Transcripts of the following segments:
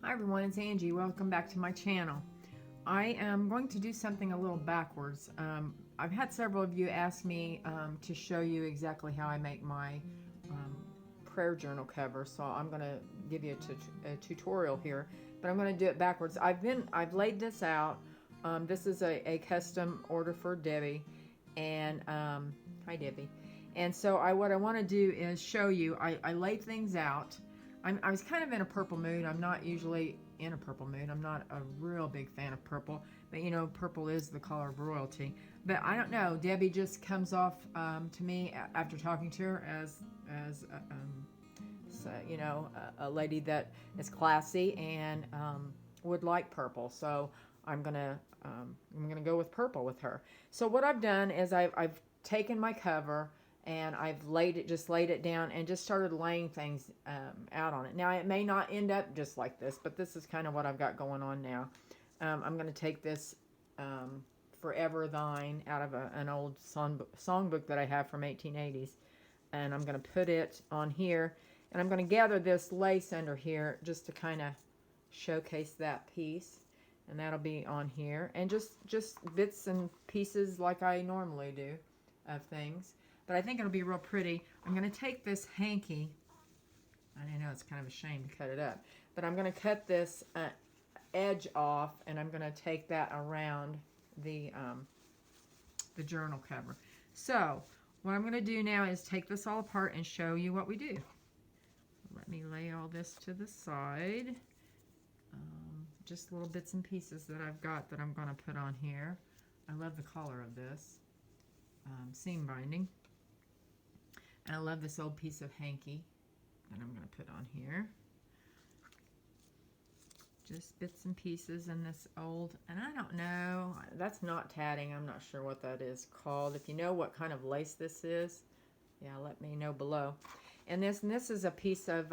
Hi everyone, it's Angie. Welcome back to my channel. I am going to do something a little backwards. I've had several of you ask me to show you exactly how I make my prayer journal cover, so I'm going to give you a tutorial here, but I'm going to do it backwards. I've laid this out. This is a custom order for Debbie, and hi Debbie. And so what I want to do is show you. I laid things out. I was kind of in a purple mood. I'm not usually in a purple mood. I'm not a real big fan of purple, but you know, purple is the color of royalty. But I don't know. Debbie just comes off to me after talking to her as you know, a lady that is classy and would like purple. So I'm gonna go with purple with her. So what I've done is I've taken my cover and I've laid it down and just started laying things out on it. Now it may not end up just like this, but this is kind of what I've got going on now. I'm going to take this Forever Thine out of an old songbook that I have from 1880s, and I'm going to put it on here, and I'm going to gather this lace under here just to kind of showcase that piece, and that'll be on here, and just bits and pieces like I normally do of things. But I think it'll be real pretty. I'm going to take this hanky. I know it's kind of a shame to cut it up, but I'm going to cut this edge off, and I'm going to take that around the journal cover. So what I'm going to do now is take this all apart and show you what we do. Let me lay all this to the side. Just little bits and pieces that I've got that I'm going to put on here. I love the color of this seam binding. And I love this old piece of hanky that I'm going to put on here. Just bits and pieces in this old, and I don't know, that's not tatting. I'm not sure what that is called. If you know what kind of lace this is, yeah, let me know below. And this is a piece of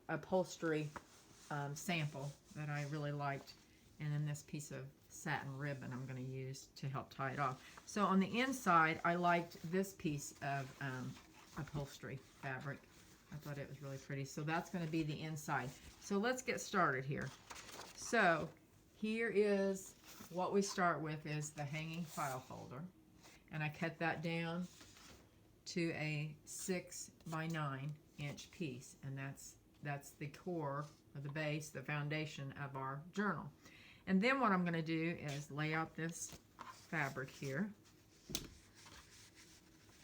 upholstery sample that I really liked. And then this piece of satin ribbon I'm going to use to help tie it off. So on the inside, I liked this piece of upholstery fabric. I thought it was really pretty. So that's going to be the inside. So let's get started here. So here is what we start with is the hanging file folder. And I cut that down to a 6 by 9 inch piece. And that's the core or the base, the foundation of our journal. And then what I'm going to do is lay out this fabric here.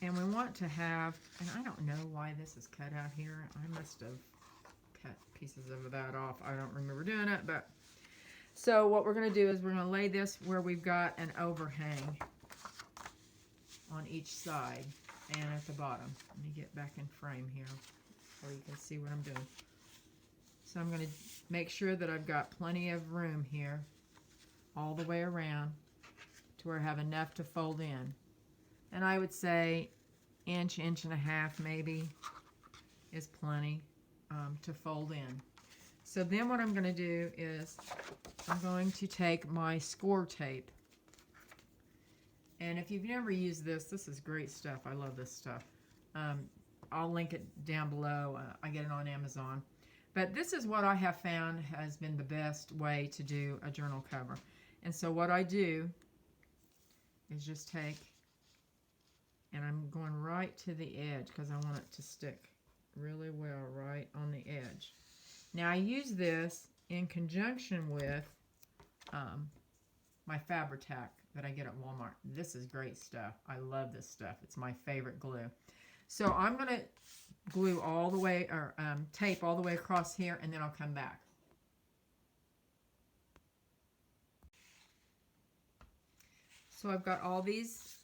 And we want to have, and I don't know why this is cut out here. I must have cut pieces of that off. I don't remember doing it, but so what we're going to do is we're going to lay this where we've got an overhang on each side and at the bottom. Let me get back in frame here so you can see what I'm doing. So I'm going to make sure that I've got plenty of room here all the way around to where I have enough to fold in. And I would say inch and a half maybe is plenty to fold in. So then what I'm going to do is I'm going to take my Scor-tape. And if you've never used this, this is great stuff. I love this stuff. I'll link it down below. I get it on Amazon. But this is what I have found has been the best way to do a journal cover. And so what I do is just take, and I'm going right to the edge because I want it to stick really well right on the edge. Now I use this in conjunction with my Fabri-Tac that I get at Walmart. This is great stuff. I love this stuff. It's my favorite glue. So I'm going to glue all the way, or tape all the way across here, and then I'll come back. So I've got all these,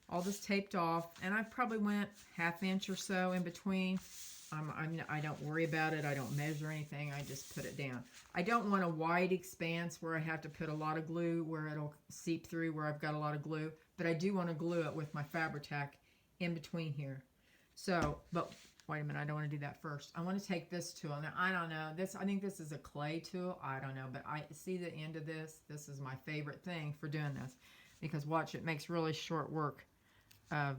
all this taped off, and I probably went ½ inch or so in between. I don't worry about it. I don't measure anything. I just put it down. I don't want a wide expanse where I have to put a lot of glue, where it'll seep through where I've got a lot of glue, but I do want to glue it with my Fabri-Tac in between here. So, but wait a minute, I don't want to do that first. I want to take this tool. Now, I don't know. I think this is a clay tool. I don't know, but I see the end of this. This is my favorite thing for doing this because watch, it makes really short work of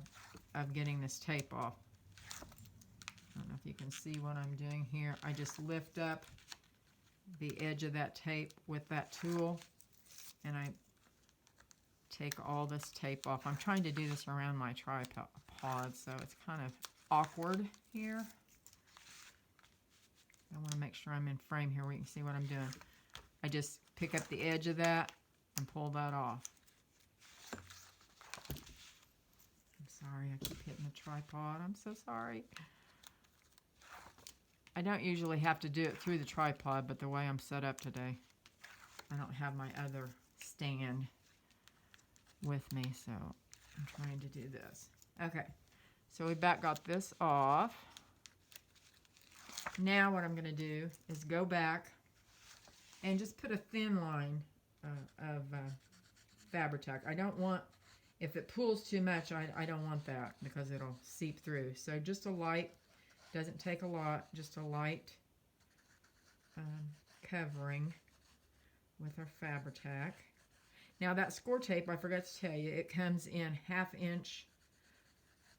getting this tape off. I don't know if you can see what I'm doing here. I just lift up the edge of that tape with that tool, and I take all this tape off. I'm trying to do this around my tripod, so it's kind of awkward here. I want to make sure I'm in frame here where you can see what I'm doing. I just pick up the edge of that and pull that off. I'm sorry, I keep hitting the tripod. I'm so sorry. I don't usually have to do it through the tripod, but the way I'm set up today, I don't have my other stand with me, so I'm trying to do this. Okay, so we got this off. Now what I'm going to do is go back and just put a thin line of Fabri-Tac. I don't want, if it pulls too much, I don't want that because it'll seep through. So just a light, doesn't take a lot, just a light covering with our Fabri-Tac. Now that Scor-tape, I forgot to tell you, it comes in 1/2 inch.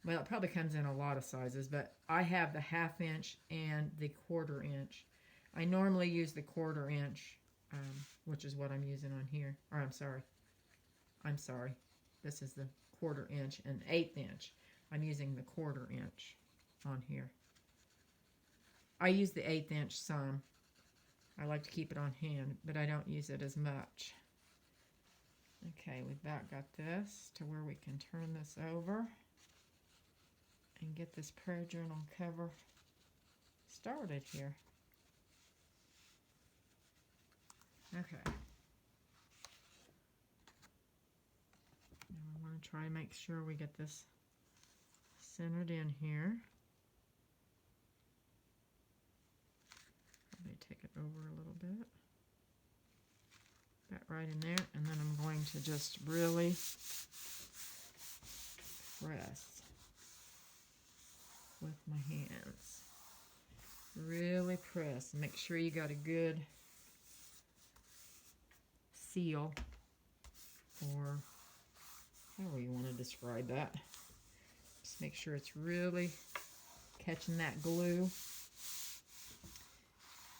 Well, it probably comes in a lot of sizes, but I have the 1/2 inch and the 1/4 inch. I normally use the 1/4 inch, which is what I'm using on here. Or I'm sorry. This is the 1/4 inch and 1/8 inch. I'm using the 1/4 inch on here. I use the 1/8 inch some. I like to keep it on hand, but I don't use it as much. Okay, we've about got this to where we can turn this over and get this prayer journal cover started here. Okay. Now we want to try and make sure we get this centered in here. Let me take it over a little bit. That right in there, and then I'm going to just really press with my hands. Really press. Make sure you got a good seal, or however you want to describe that. Just make sure it's really catching that glue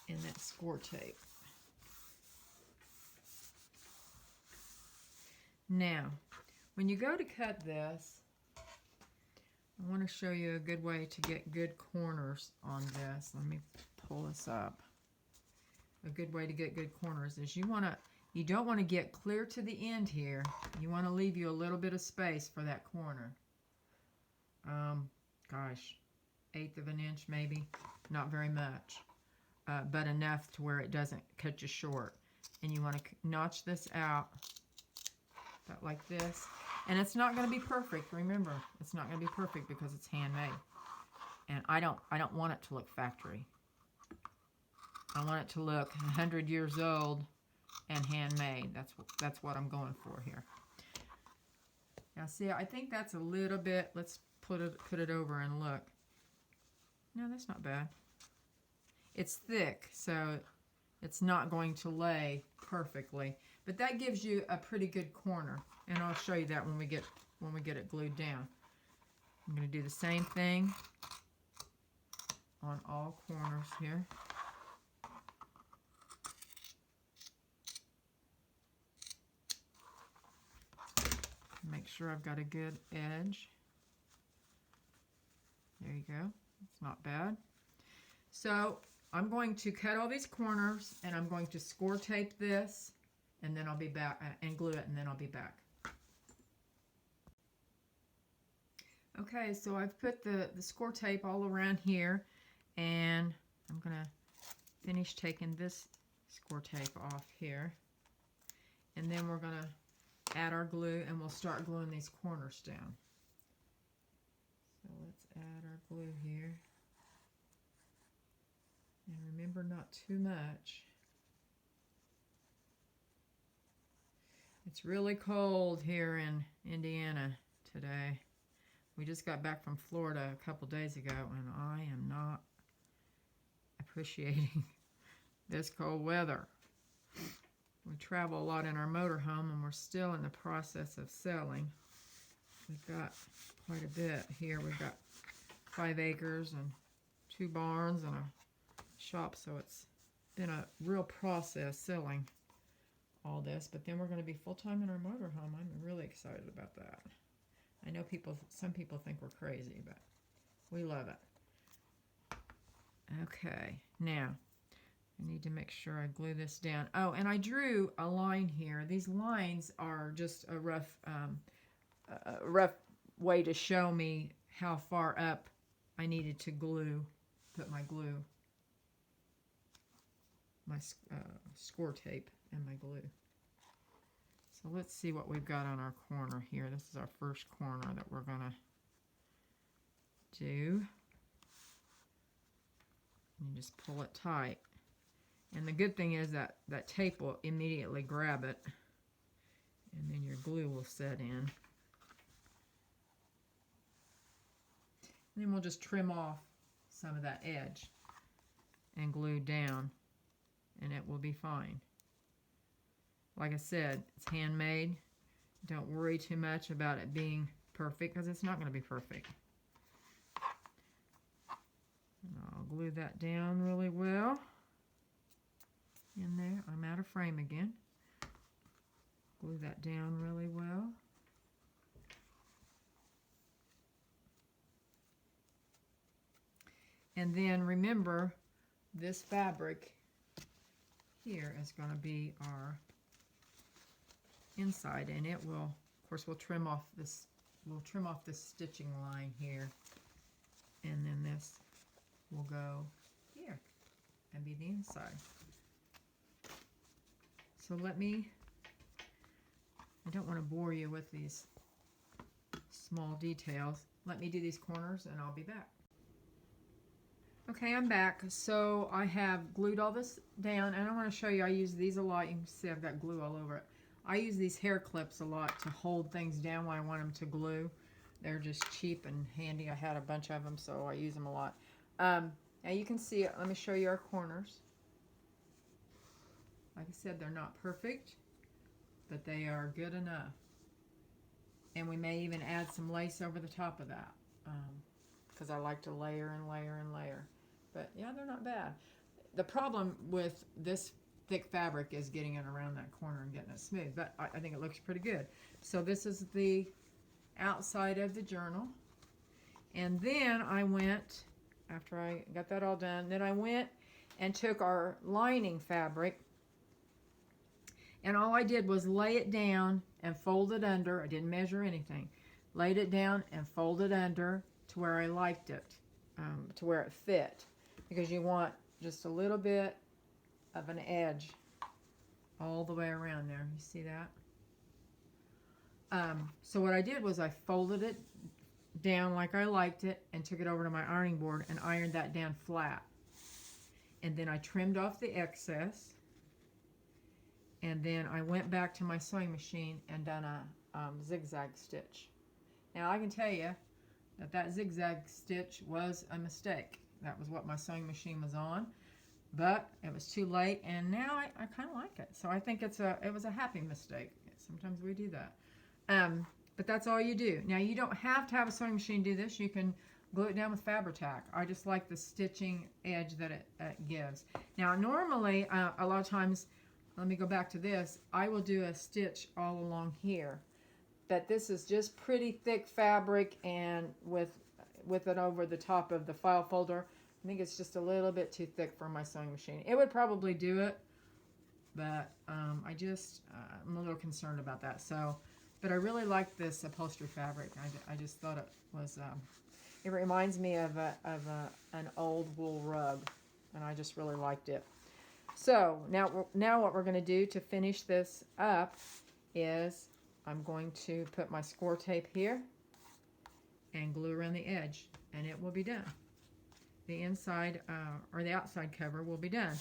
and that Scor-tape. Now, when you go to cut this, I want to show you a good way to get good corners on this. Let me pull this up. A good way to get good corners is you don't want to get clear to the end here. You want to leave you a little bit of space for that corner. Gosh, 1/8 of an inch maybe, not very much, but enough to where it doesn't cut you short. And you want to notch this out about like this. And it's not going to be perfect. Remember, it's not going to be perfect because it's handmade. And I don't want it to look factory. I want it to look 100 years old and handmade. That's what I'm going for here. Now see, I think that's a little bit. Let's put it over and look. No, that's not bad. It's thick, so it's not going to lay perfectly. But that gives you a pretty good corner, and I'll show you that when we get it glued down. I'm going to do the same thing on all corners here. Make sure I've got a good edge. There you go. It's not bad. So I'm going to cut all these corners, and I'm going to Scor-tape this, and then I'll be back, and glue it, and then I'll be back. Okay, so I've put the Scor-tape all around here, and I'm going to finish taking this Scor-tape off here. And then we're going to add our glue, and we'll start gluing these corners down. So let's add our glue here. And remember, not too much. It's really cold here in Indiana today. We just got back from Florida a couple days ago, and I am not appreciating this cold weather. We travel a lot in our motorhome, and we're still in the process of selling. We've got quite a bit here. We've got 5 acres and 2 barns and a shop, so it's been a real process selling all this, but then we're going to be full-time in our motorhome. I'm really excited about that. I know some people think we're crazy, but we love it. Okay, now I need to make sure I glue this down. Oh, and I drew a line here. These lines are just a rough way to show me how far up I needed to put my glue, my Scor-tape and my glue. So let's see what we've got on our corner here. This is our first corner that we're gonna do. And you just pull it tight. And the good thing is that that tape will immediately grab it, and then your glue will set in. And then we'll just trim off some of that edge and glue down, and it will be fine. Like I said, it's handmade. Don't worry too much about it being perfect, because it's not going to be perfect. And I'll glue that down really well. In there, I'm out of frame again. Glue that down really well. And then remember, this fabric here is going to be our inside, and it will, of course, we'll trim off this stitching line here, and then this will go here and be the inside. So I don't want to bore you with these small details. Let me do these corners and I'll be back. Okay, I'm back. So I have glued all this down, and I want to show you, I use these a lot. You can see I've got glue all over it. I use these hair clips a lot to hold things down when I want them to glue. They're just cheap and handy. I had a bunch of them, so I use them a lot. Now you can see, let me show you our corners. Like I said, they're not perfect, but they are good enough. And we may even add some lace over the top of that, because I like to layer and layer and layer. But yeah, they're not bad. The problem with this thick fabric is getting it around that corner and getting it smooth, but I think it looks pretty good. So this is the outside of the journal. And then I went, after I got that all done, then I went and took our lining fabric, and all I did was lay it down and fold it under. I didn't measure anything. Laid it down and folded under to where I liked it, to where it fit, because you want just a little bit of an edge all the way around there. You see that? So what I did was I folded it down like I liked it and took it over to my ironing board and ironed that down flat. And then I trimmed off the excess. And then I went back to my sewing machine and done a zigzag stitch. Now I can tell you that that zigzag stitch was a mistake. That was what my sewing machine was on, but it was too late, and now I kind of like it. So I think it was a happy mistake. Sometimes we do that. But that's all you do. Now you don't have to have a sewing machine do this. You can glue it down with Fabri-Tac. I just like the stitching edge that it gives. Now normally, a lot of times, let me go back to this, I will do a stitch all along here. But this is just pretty thick fabric, and with it over the top of the file folder, I think it's just a little bit too thick for my sewing machine. It would probably do it, but I'm a little concerned about that. So, but I really like this upholstery fabric. I just thought it was, it reminds me of an old wool rug, and I just really liked it. So now what we're going to do to finish this up is I'm going to put my Scor-tape here and glue around the edge, and it will be done. The inside or the outside cover will be done.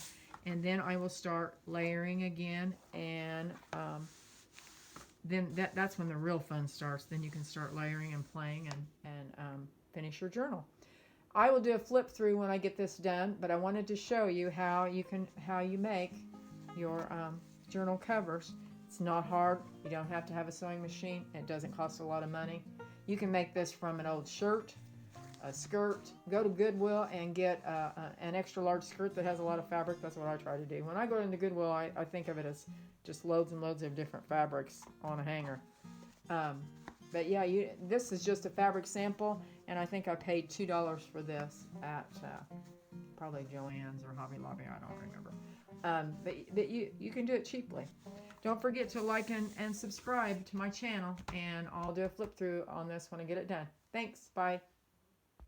And then I will start layering again, and then that's when the real fun starts. Then you can start layering and playing and finish your journal. I will do a flip through when I get this done, but I wanted to show you how you make your journal covers. It's not hard. You don't have to have a sewing machine. It doesn't cost a lot of money. You can make this from an old shirt, a skirt, go to Goodwill and get an extra large skirt that has a lot of fabric. That's what I try to do. When I go into Goodwill, I think of it as just loads and loads of different fabrics on a hanger. But yeah, this is just a fabric sample, and I think I paid $2 for this at probably Joann's or Hobby Lobby. I don't remember. But you can do it cheaply. Don't forget to like and subscribe to my channel, and I'll do a flip through on this when I get it done. Thanks. Bye.